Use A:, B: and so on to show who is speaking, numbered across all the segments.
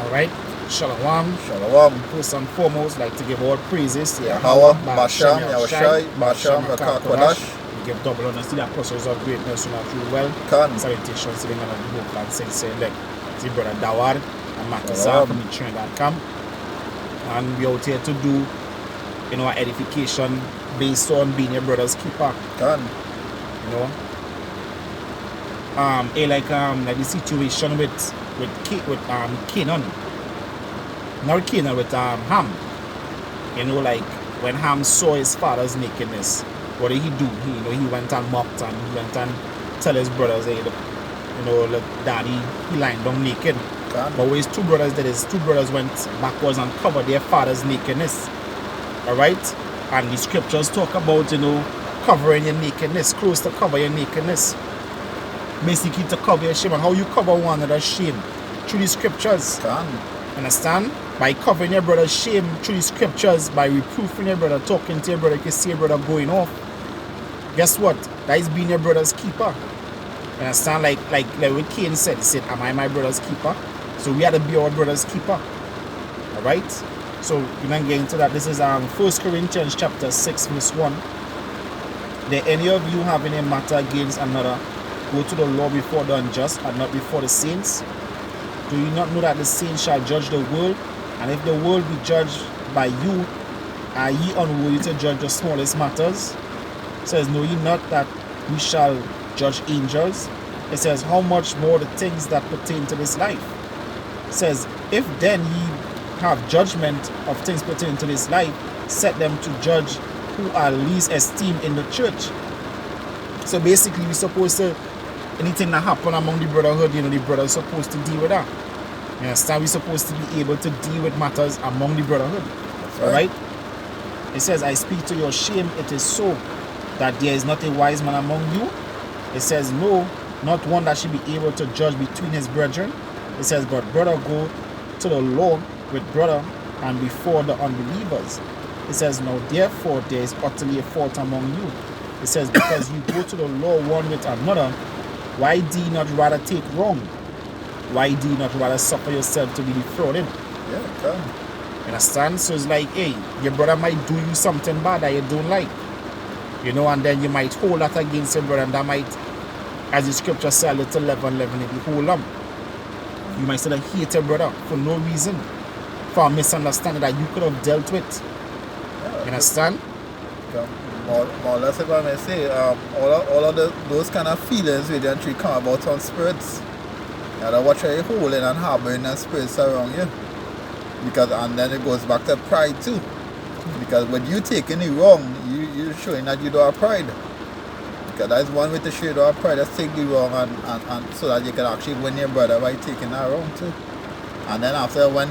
A: Alright? Shalom.
B: Shalom.
A: First and foremost, like to give all praises to
B: Yahweh, Basham, Yahushai, Basham, Rakakadash.
A: We give double honors to the apostles of greatness who are true well.
B: Khan.
A: Salutations to the man of the hope and sincere elect. To brother Dawar and Makazar from the Trinidad camp. And we out here to do our edification based on being your brother's keeper.
B: Khan.
A: Like the situation with Canaan. Not Canaan, with Ham. Like when Ham saw his father's nakedness, what did he do? He went and mocked and he went and tell his brothers, hey, look, daddy, he lying down naked.
B: God.
A: But what his two brothers did is, two brothers went backwards and covered their father's nakedness. Alright? And the scriptures talk about, covering your nakedness, close to cover your nakedness. Basically to cover your shame. And how you cover one another's shame? Through the scriptures.
B: God.
A: Understand? By covering your brother's shame through the scriptures, by reproofing your brother, talking to your brother, you can see your brother going off. Guess what? That is being your brother's keeper. Understand? Like what Cain said, he said, am I my brother's keeper? So we had to be our brother's keeper. Alright? So we're not getting into that. This is 1 Corinthians chapter 6, verse 1. Did any of you have any matter against another? Go to the law before the unjust and not before the saints. Do you not know that the saints shall judge the world? And if the world be judged by you, are ye unworthy to judge the smallest matters? It says, know ye not that we shall judge angels? It says, how much more the things that pertain to this life? It says, if then ye have judgment of things pertaining to this life, set them to judge who are least esteemed in the church. So basically, we're supposed to, anything that happen among the brotherhood, the brothers are supposed to deal with that. You understand? We're supposed to be able to deal with matters among the brotherhood. Alright? It says, I speak to your shame, it is so, that there is not a wise man among you. It says, no, not one that should be able to judge between his brethren. It says, but brother go to the law with brother and before the unbelievers. It says, now therefore there is utterly a fault among you. It says, because you go to the law one with another, why do you not rather take wrong? Why do you not rather suffer yourself to be defrauded?
B: Yeah, come.
A: You understand? So it's like, hey, your brother might do you something bad that you don't like. And then you might hold that against your brother, and that might, as the scripture says, a little leaven it, the whole lump. You might still hate your brother for no reason, for a misunderstanding that you could have dealt with.
B: Yeah,
A: you understand?
B: More or less, if I may say, all of those kind of feelings we don't really come about on spirits. You gotta watch how you holding and harboring and spirits around you. And then it goes back to pride too. Because when you taking it wrong, you're showing that you don't have pride. Because that's one way to show you don't have pride, just take the wrong and so that you can actually win your brother by taking that wrong too. And then after when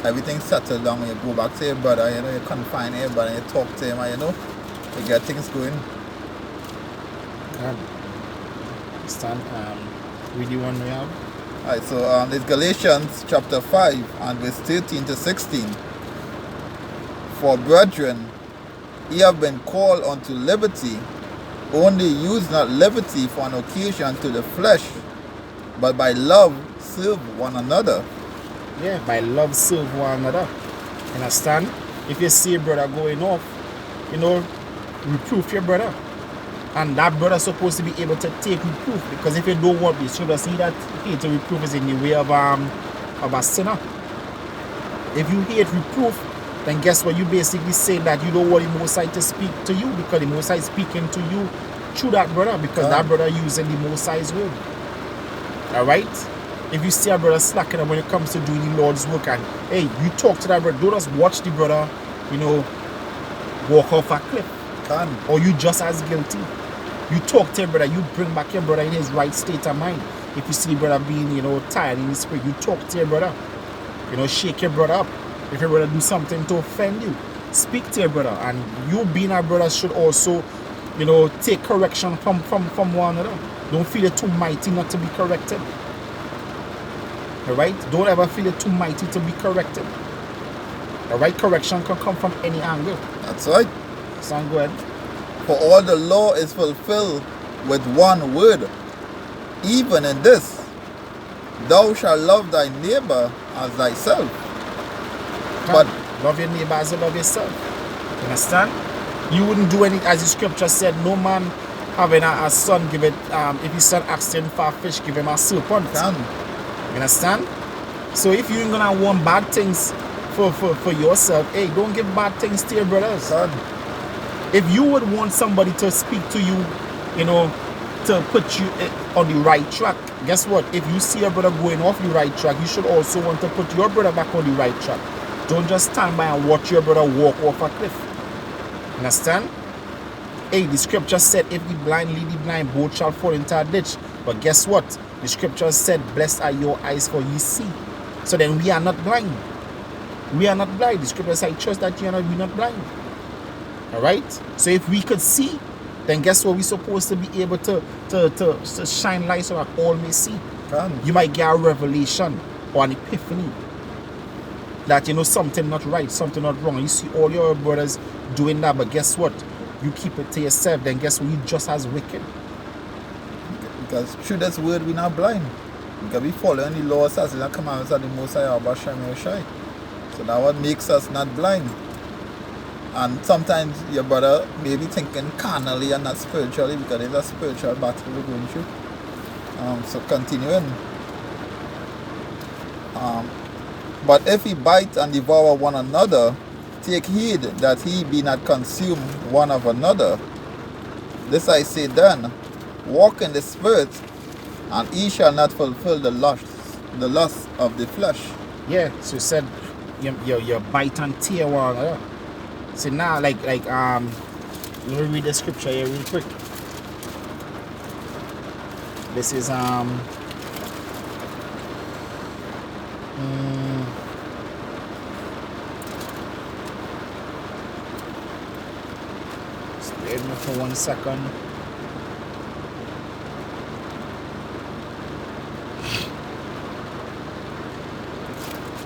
B: everything settles down, you go back to your brother, you confine your brother, you talk to him, and you get things going.
A: Understand? Read the one we have.
B: Alright, so it's Galatians chapter 5 and verse 13 to 16. For brethren, ye have been called unto liberty, only use not liberty for an occasion to the flesh, but by love serve one another.
A: Yeah, by love serve one another. Understand? If you see a brother going off, reproof your brother. And that brother is supposed to be able to take reproof, because if you don't want this, you see that hate reproof is in the way of a sinner. If you hate reproof, then guess what? You basically say that you don't want the Most High to speak to you, because the Most High is speaking to you through that brother, because that brother using the Most High's word. Alright? If you see a brother slacking up when it comes to doing the Lord's work, and hey, you talk to that brother, don't just watch the brother, walk off a cliff. Or you just as guilty. You talk to your brother, you bring back your brother in his right state of mind. If you see the brother being, tired in his spirit, you talk to your brother. Shake your brother up. If your brother do something to offend you, speak to your brother. And you being our brother should also, take correction from one another. Don't feel it too mighty not to be corrected. Alright? Don't ever feel it too mighty to be corrected. Alright? Correction can come from any angle.
B: That's right.
A: So go ahead.
B: For all the law is fulfilled with one word, even in this, Thou shalt love thy neighbor as thyself. But
A: love your neighbor as you love yourself. You understand? You wouldn't do any, as the scripture said, no man having a son give it, if his son asks him for a fish, give him a serpent. You understand? So if you ain't gonna want bad things for yourself, hey, don't give bad things to your brothers. If you would want somebody to speak to you, you know, to put you on the right track, guess what? If you see your brother going off the right track, you should also want to put your brother back on the right track. Don't just stand by and watch your brother walk off a cliff. Understand? Hey, the scripture said, if the blind lead the blind, both shall fall into a ditch. But guess what? The scripture said, blessed are your eyes, for ye see. So then we are not blind. We are not blind. The scripture says, I trust that we're not blind. Alright? So if we could see, then guess what? We're supposed to be able to shine light so that all may see. You might get a revelation or an epiphany that you know something not right, something not wrong. You see all your brothers doing that, but guess what? You keep it to yourself, then guess what? You just as wicked.
B: Because through this word we're not blind. Because we following the laws and the commandments of the Most High Abba Shem Yoshai. So that what makes us not blind. And sometimes your brother may be thinking carnally and not spiritually, because there's a spiritual battle we're going through. So continuing. But if he bite and devour one another, take heed that he be not consumed one of another. This I say then, walk in the spirit, and ye shall not fulfill the lust of the flesh.
A: Yeah, so you said you bite and tear one another. So now let me read the scripture here real quick. This is Wait a minute for 1 second.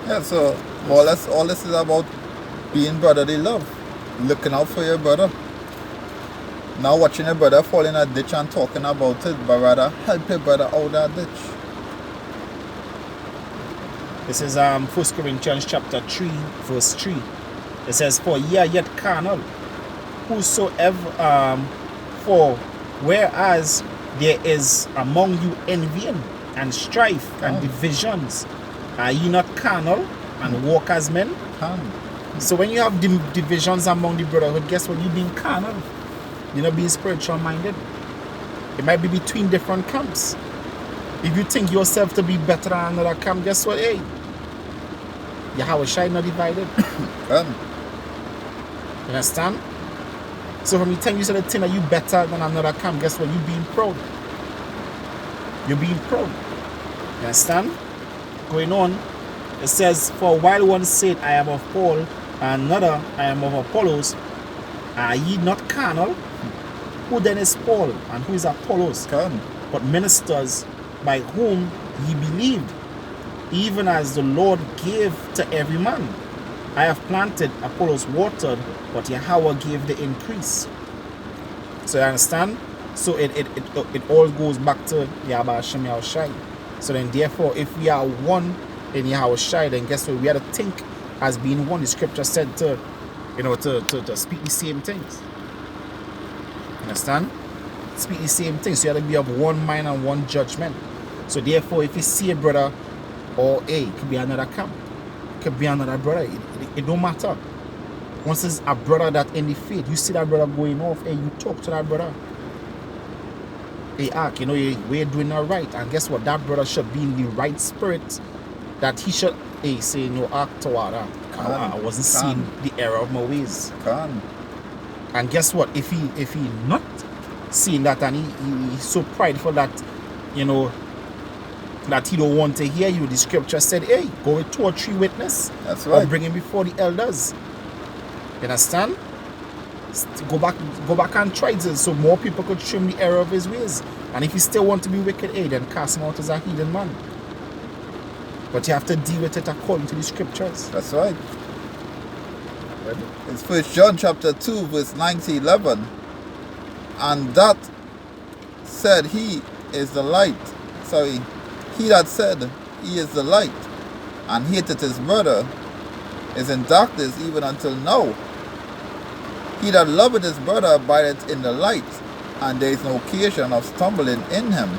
B: Yeah, so more or less all this is about being brotherly love. Looking out for your brother. Not watching your brother fall in a ditch and talking about it, but rather help your brother out of that ditch.
A: This is 1 Corinthians chapter 3, verse 3. It says, for ye are yet carnal, whosoever, for whereas there is among you envying and strife and divisions, are ye not carnal and walk as men? So when you have divisions among the brotherhood, guess what? You're being carnal. You're not being spiritual minded. It might be between different camps. If you think yourself to be better than another camp, guess what? Hey, Yahweh not divided. You understand? So from the time you say the thing that you better than another camp, guess what? You're being proud. You're being proud. You understand? Going on, it says, for while one said, I am of Paul, and another, I am of Apollos, are ye not carnal? Who then is Paul, and who is Apollos? But ministers by whom ye believed, even as the Lord gave to every man. I have planted, Apollos watered, but Yahweh gave the increase. So you understand? So it all goes back to Yahweh Hashem Yahushai. So then therefore, if we are one in Yahushai, then guess what? We have to think as being one. The scripture said to, you know, to speak the same things. Understand? Speak the same things. So you have to be of one mind and one judgment. So therefore, if you see a brother, or it could be another camp, it could be another brother, it don't matter. Once it's a brother that in the faith, you see that brother going off, hey, you talk to that brother. Hey, you know, we're doing all right. And guess what? That brother should be in the right spirit, that he should, say, no, act toward that. I wasn't seeing the error of my ways. And guess what? If he not seeing that, and he's so prideful that, you know, that he don't want to hear you, the scripture said, hey, go with 2 or 3 witnesses.
B: That's right.
A: Or bring him before the elders. You understand? Go back and try this, so more people could trim the error of his ways. And if he still want to be wicked, then cast him out as a heathen man. But you have to deal with it according to the scriptures.
B: That's right. It's 1 John chapter 2, verse 9 to 11. And that said he is the light. he that said he is the light, and hateth his brother, is in darkness even until now. He that loveth his brother abideth in the light, and there is no occasion of stumbling in him.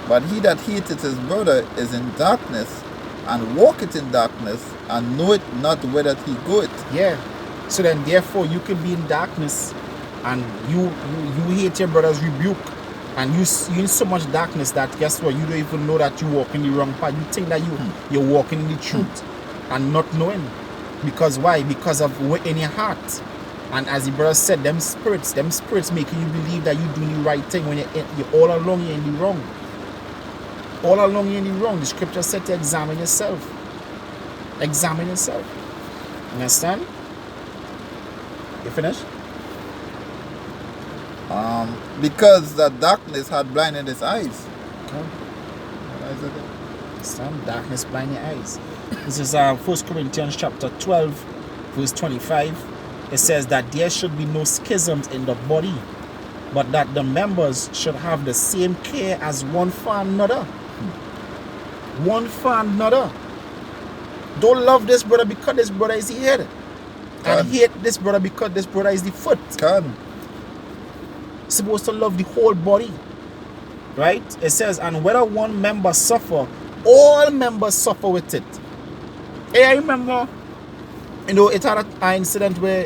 B: But he that hateth his brother is in darkness, and walketh in darkness, and knoweth not whither he goeth.
A: Yeah. So then, therefore, you can be in darkness, and you hate your brother's rebuke, and you in so much darkness that guess what? You don't even know that you walk in the wrong path. You think that you're walking in the truth, and not knowing. Because why? Because of what in your heart. And as the brother said, them spirits making you believe that you're doing the right thing when you're all along you're in the wrong. All along you're in the wrong. The scripture said to examine yourself. Examine yourself. Understand? You finished?
B: Because the darkness had blinded his eyes.
A: Okay. Understand? Darkness blind your eyes. This is 1 Corinthians chapter 12, verse 25. It says that there should be no schisms in the body, but that the members should have the same care as one for another. One for another. Don't love this brother because this brother is the head. And hate this brother because this brother is the foot. Supposed to love the whole body. Right? It says, and whether one member suffer, all members suffer with it. Hey, I remember, it had an incident where,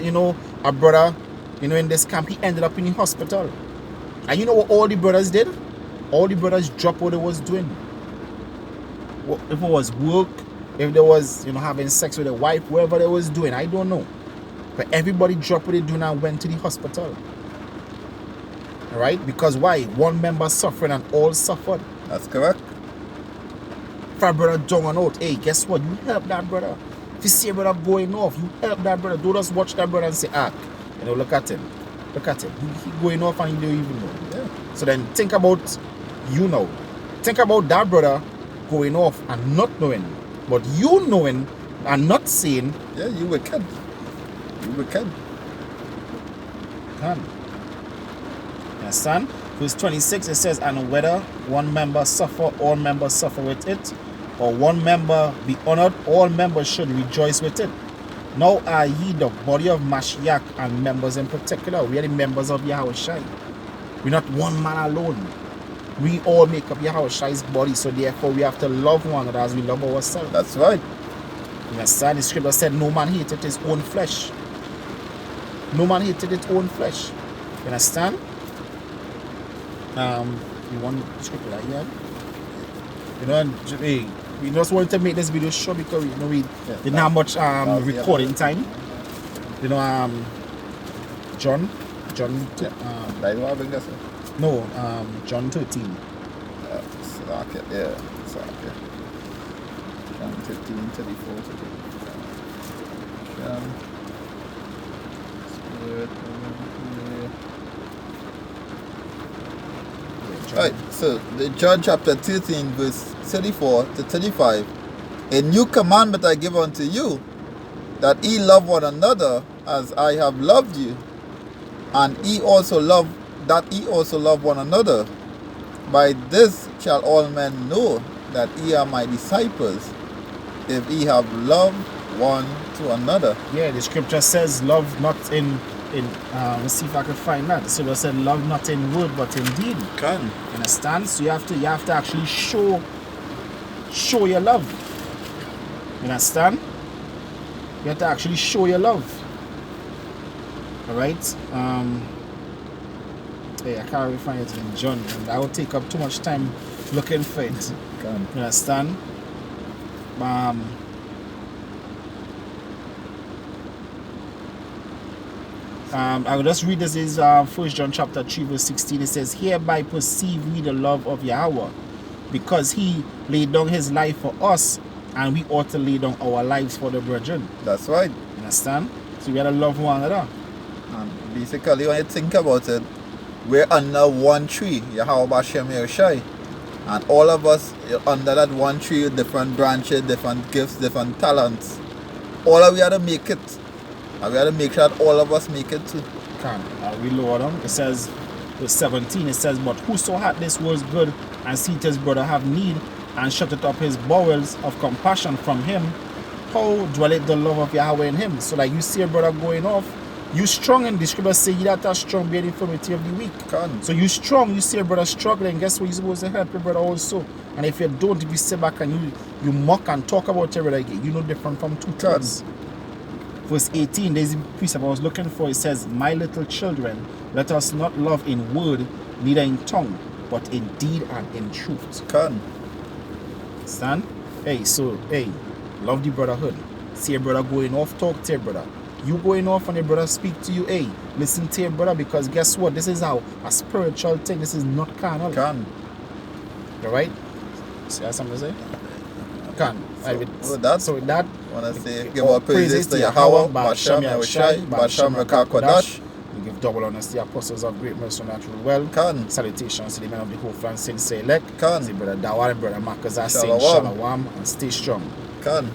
A: a brother, in this camp, he ended up in the hospital. And you know what all the brothers did? All the brothers dropped what they was doing. If it was work, if they was, having sex with a wife, whatever they was doing, I don't know. But everybody dropped what they doing and went to the hospital. Alright? Because why? One member suffering and all suffered.
B: That's correct.
A: If a brother down and out, hey, guess what? You help that brother. If you see a brother going off, you help that brother. Don't just watch that brother and say, look at him. Look at him. He going off and you don't even know.
B: Yeah.
A: So then think about you now. Think about that brother going off and not knowing. But you knowing and not saying.
B: Yeah, you wicked. You wicked.
A: Can. Understand? Verse 26, it says, and whether one member suffer, all members suffer with it, or one member be honored, all members should rejoice with it. Now are ye the body of Mashiach, and members in particular. We are the members of Yahushua. We're not one man alone. We all make up Yahushua's body, so therefore we have to love one another as we love ourselves.
B: That's right.
A: You understand? The scripture said, no man hated his own flesh. No man hated his own flesh. You understand? You want the scripture that you had? We just wanted to make this video short because we didn't have much recording time. John. John 13.
B: Okay, yeah. John 13, 34, 35. Right, so the John chapter 13, verse 34 to 35. A new commandment I give unto you, that ye love one another as I have loved you, and ye also love one another. By this shall all men know that ye are my disciples, if ye have love one to another.
A: Yeah, the scripture says love not in let's see if I can find that. The scripture said love not in word but in deed.
B: Can.
A: Understand? So you have to actually show your love. You understand? You have to actually show your love. Alright? I can't really find it in John, and that would take up too much time looking for it.
B: Can.
A: You understand? I will just read this. Is 1 John chapter 3 verse 16. It says, hereby perceive we the love of Yahweh, because he laid down his life for us, and we ought to lay down our lives for the brethren.
B: That's right.
A: You understand? So we gotta love one another.
B: And basically, when you think about it, we're under one tree, Yahweh Hashem Yahushai. And all of us under that one tree with different branches, different gifts, different talents. All of we have to make it. And we have to make sure that all of us make it too.
A: Can. We lower them. It says, verse 17, it says, but whoso hath this world's good and seeth his brother have need, and shut up his bowels of compassion from him, how dwelleth the love of Yahweh in him? So like you see a brother going off, you strong, and the scripture say you that are strong bear the infirmity of the weak.
B: Can.
A: So you strong, you see a brother struggling, guess what? You're supposed to help your brother also. And if you don't, if you sit back and you mock and talk about your brother, you know different from two things. Verse 18, there's a precept I was looking for. It says, my little children, let us not love in word, neither in tongue, but in deed and in truth.
B: Can.
A: Understand? Hey, love the brotherhood. See your brother going off, talk to your brother. You going off and your brother speak to you, hey, listen to your brother, because guess what? This is how a spiritual thing. This is not carnal.
B: Can.
A: Alright? So you have something to say? Can.
B: So with that,
A: I
B: want to say, give our praises to Yahweh, Basham Yahushai, Basham Rakakodash.
A: We give double honors to the apostles of great mercy and natural well.
B: Can.
A: Salutations to the men of the whole France, sincere elect.
B: Can.
A: To brother Dawar and brother Marcus are saying
B: Shalom.
A: shalom and stay strong.
B: Can.